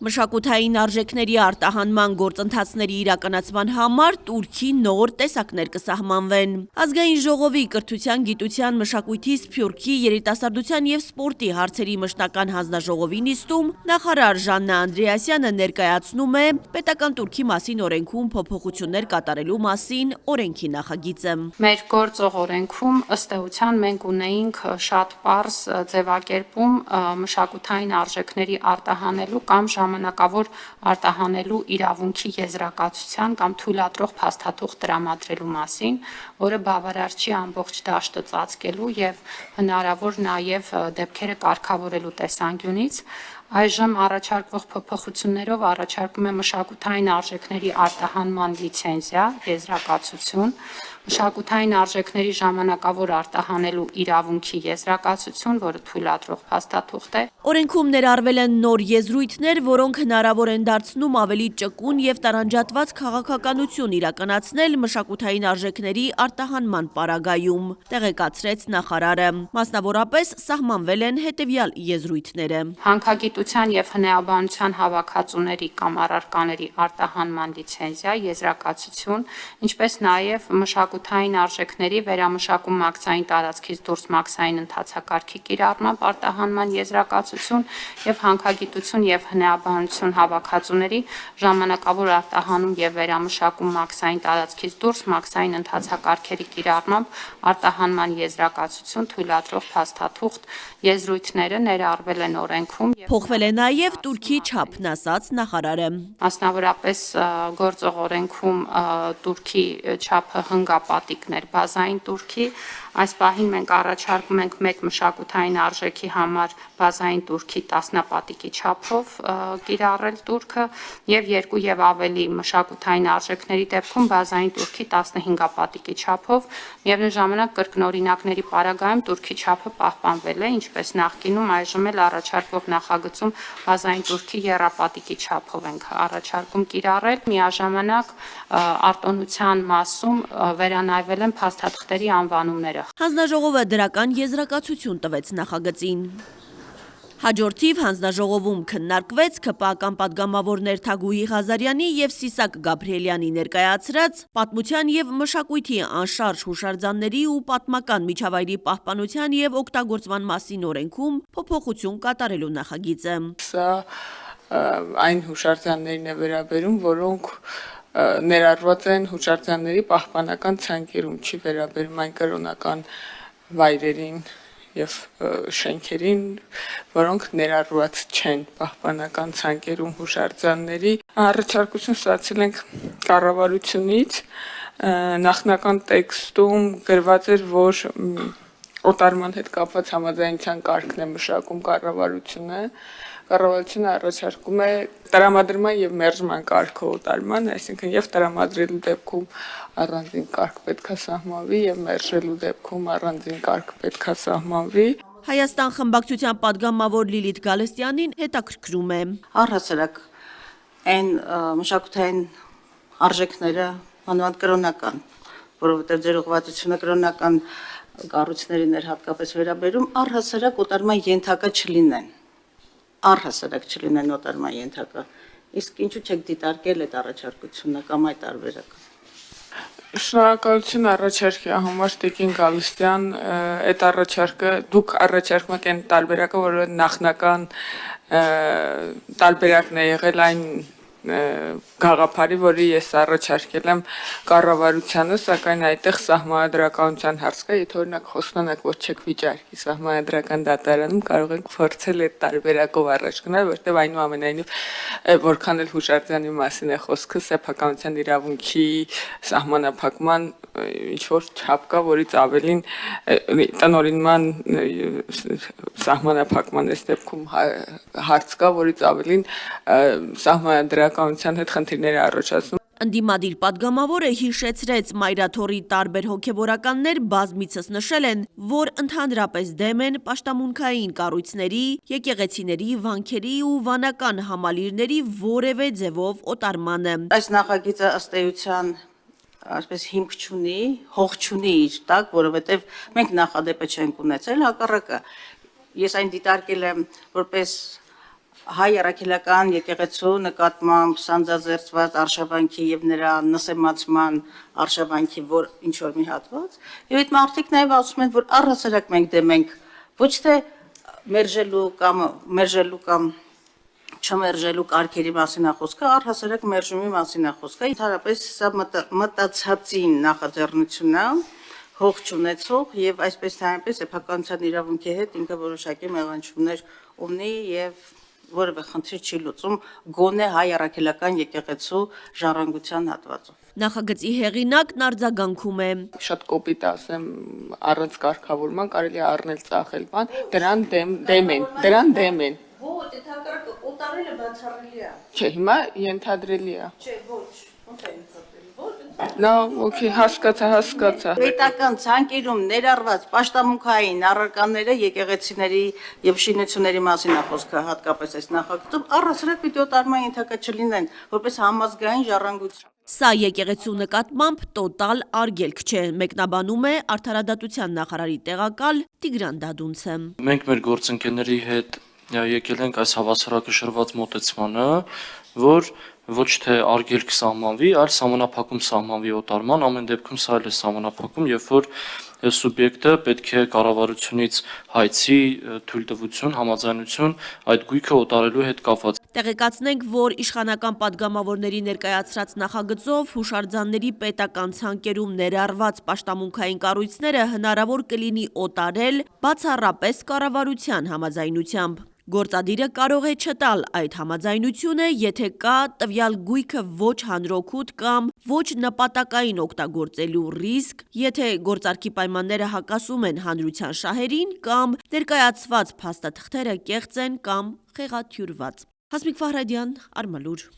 Մշակութային արժեքների արտահանման գործընթացների իրականացման համար Տուրքի նոր տեսակներ կսահմանվեն։ Ազգային ժողովի կրթության, գիտության, մշակույթի, սփյուռքի, երիտասարդության և սպորտի հարցերի մշտական հանձնաժողովի նիստում նախարար Ժաննա Անդրեասյանը ներկայացնում է պետական Տուրքի մասին օրենքում փոփոխություններ կատարելու մասին օրենքի նախագիծը։ Մեր գործող օրենքում ըստ էության մենք ունեինք շատ պարզ ձևակերպում մշակութային արժեքների արտահանելու կամ ժամանակավոր արտահանելու իրավունքի եզրակացության կամ թույլատրող փաստաթուղթ տրամադրելու մասին, որը բավարար չի ամբողջ դաշտը ծածկելու եւ հնարավոր նաեւ դեպքերը կարգավորելու տեսանկյունից։ Այժմ առաջարկվող փոփոխություններով առաջարկում է մշակութային արժեքների արտահանման լիցենզիա, եզրակացություն, մշակութային արժեքների ժամանակավոր արտահանելու իրավունքի եզրակացություն, որը թույլատրող փաստաթուղթ է։ Օրենքում ներառվել են նոր եզրույթներ, որոնք հնարավոր են դարձնում ավելի ճկուն և տարանջատված քաղաքականություն իրականացնել մշակութային արժեքների արտահանման պարագայում, տեղեկացրեց նախարարը։ Մասնավորապես սահմանվել են հետևյալ եզրույթները. Հանքագիտության և հնեաբանության հավաքածուների կամ առարկաների արտահանման լիցենզիա, եզրակացություն, ինչպես նաև մշակութային արժեքների վերամշակում մաքսային տարածքից դուրս մաքսային ընթացակարգի կիրառմամբ արտահանման եզրակացություն և հանքագիտություն և հնեաբանություն հավաքածուների ժամանակավոր արտահանում և վերամշակում մաքսային տարածքից դուրս մաքսային ընթացակարգերի կիրառմամբ արտահանման եզրակացություն թույլատրող փաստաթուղթ եզրույթները ներառվել են օրենքում։ Փոխվել է նաև Տուրքի չափն, ասաց նախարարը։ Մասնավորապես գործող օրենքում Տուրքի չափը հնգապատիկներ, բազային Տուրքի, այս պահին մենք առաջարկում ենք մեկ մշակութային արժեքի համար բազային Տուրքի 10 պատիկի չափով կիրառել Տուրքը եւ 2 եւ ավելի մշակութային արժեքների դեպքում բազային Տուրքի 15 պատիկի չափով, միևնույն ժամանակ կրկնօրինակների պարագայում Տուրքի չափը պահպանվել է, ինչպես նախկինում, այժմ էլ առաջարկվող նախագծում բազային Տուրքի եռապատիկի չափով ենք առաջարկում կիրառել, միաժամանակ արտոնության մասում վերանայվել են փաստաթղթերի անվանումները։ Հանձնաժողովը դրական եզրակացություն տվեց նախագծին։ Հաջորդիվ հանձնաժողովում քննարկվեց ՔՊԱ-կան պատգամավորներ Թագուհի Ղազարյանի և Սիսակ Գաբրիելյանի ներկայացրած պատմության և մշակույթի անշարժ հուշարձանների ու պատմական միջավայրի պահպանության և օգտագործման մասին օրենքում փոփոխություն կատարելու նախագիծը։ Սա այն հուշարձաններին է վերաբերում, որոնք ներառված են հուշարձանների պահպանական ցանկերում, չի վերաբերում այն կրոնական վայրերին և շենքերին, որոնք ներառված չեն պահպանական ցանկերում հուշարձանների։ Առաջարկություն ստացել ենք կառավարությունից, նախնական տեքստում գրված էր, որ օտարման հետ կապված համաձայնության կարգն է մշակում կառավարությունը։ Կառավարությունը առաջարկում է տրամադրման և մերժման կարգը օտարման, այսինքն և տրամադրելու դեպքում առանձին կարգ պետք է սահմանվի և մերժելու դեպքում առանձին կարգ պետք է սահմանվի։ Հայաստան խմբակցության պատգամավոր Լիլիթ Գալստյանին հետաքրքրում է. Առհասարակ այն մշակութային արժեքները մանավանդ կրոնական, որովհետև ձեր ուղղվածությունը կրոնական կառույցներին էր հատկապես վերաբերում, առհասարակ օտարման ենթակա չլինեն։ Առհասարակ չլինեն օտարման ենթակա։ Իսկ ինչու չեք դիտարկել այդ առաջարկությունը կամ այդ տարբերակը։ Շնորհակալություն առաջարկի համար Տիկին Գալստյան, այդ առաջարկը դուք առաջարկում եք այն տարբերակը, որը նախնական տարբերակն է եղել այն գաղափարի, որի ես առաջարկել եմ կառավարությանը, սակայն այդտեղ սահմանադրականության հարց կա, եթե օրինակ խոստանակ որ չեք վիճարկի սահմանադրական դատարանում, կարող ենք փորձել այդ տարբերակով առաջ գնալ, որտեղ այնուամենայնիվ որքան էլ հուշարձանի մասին է խոսքը, սեփականության իրավունքի սահմանափակման ինչ որ չափ կա, որից ավելին տնօրինման սահմանափակման այս դեպքում հարց կա, որից ավելին սահմանադրականության հետ խնդիրներ է առաջացնում։ Ընդդիմադիր պատգամավորը հիշեցրեց մայրաթոռի տարբեր հոգևորականներ բազմիցս նշել են, որ ընդհանրապես դեմ են պաշտամունքային կառույցների, եկեղեցիների, վանքերի ու վանական համալիրների որևէ ձևով օտարմանը։ Այս նախագիծը ըստ էության այսպես հիմք չունի, հող չունի իր տակ, որովհետև մենք նախադեպը չենք ունեցել, հակառակը ես այն դիտարկել եմ որպես հայ առաքելական եկեղեցու նկատմամբ սանձազերծված արշավանքի եւ նրա նսեմացման արշավանքի որ ինչ որ մի հատված եւ այդ մարդիկ նաեւ ասում են որ առհասարակ մենք դեմ ենք ոչ թե մերժելու կամ չմերժելու կարգերի մասին է խոսքը, առհասարակ մերժումի մասին է խոսքը։ Ընդհանրապես սա մտածածին նախաձեռնությունն է, հող չունեցող եւ այսպես թե այնպես սեփականության իրավունքի հետ ինքը որոշակի մեղանչումներ ունի եւ որևէ խնդիր չի լուծում գոնե հայ առաքելական եկեղեցու ժառանգության հատվածով։ Նախագծի հեղինակն արձագանքում է. Շատ կոպիտ ասեմ, առանց կարգավորման կարելի է առնել ծախել բան, դրան դեմ են։ Ոչ, այդ հակառակը օտարելը բացառելի է։ Չէ, հիմա ենթադրելի է։ Չէ, ոչ, ո՞նց է ինձ ոչ։ Լավ, օքեյ, հասկացա։ Պետական ցանկերում ներառված պաշտամունքային առարկաները եկեղեցիների եւ շինությունների մասին է խոսքը հատկապես այս նախագծում առհասարակ պիտի օտարման ենթակա չլինեն որպես համազգային ժառանգություն։ Սա եկեղեցու նկատմամբ տոտալ արգելք չէ, մեկնաբանում է Արդարադատության նախարարի տեղակալ Տիգրան Դադունցը։ Մենք մեր գործընկերների հետ եկել ենք այս հավասարակշռված մոտեցմանը, որ ոչ թե արգելք սահմանվի, այլ սահմանափակում սահմանվի օտարման, ամեն դեպքում սա էլ է սահմանափակում, երբ որ սուբյեկտը պետք է կառավարությունից հայցի թույլտվություն, համաձայնություն այդ գույքը օտարելու հետ կապված։ Տեղեկացնենք, որ իշխանական падգամավորների ներկայացրած նախագծով հուշարձանների պետական ցանկերում ներառված պաշտամունքային կառույցները հնարավոր կլինի օտարել բացառապես կառավարության համաձայնությամբ։ Գործադիրը կարող է չտալ այդ համաձայնությունը, եթե կա տվյալ գույքը ոչ հանրօգուտ կամ ոչ նպատակային օգտագործելու ռիսկ, եթե գործարքի պայմանները հակասում են հանրության շահերին կամ ներկայացված փաստաթղթերը կեղծ են կամ խեղաթյուրված։ Հասմիկ Ֆահրադյան, Արմալուր։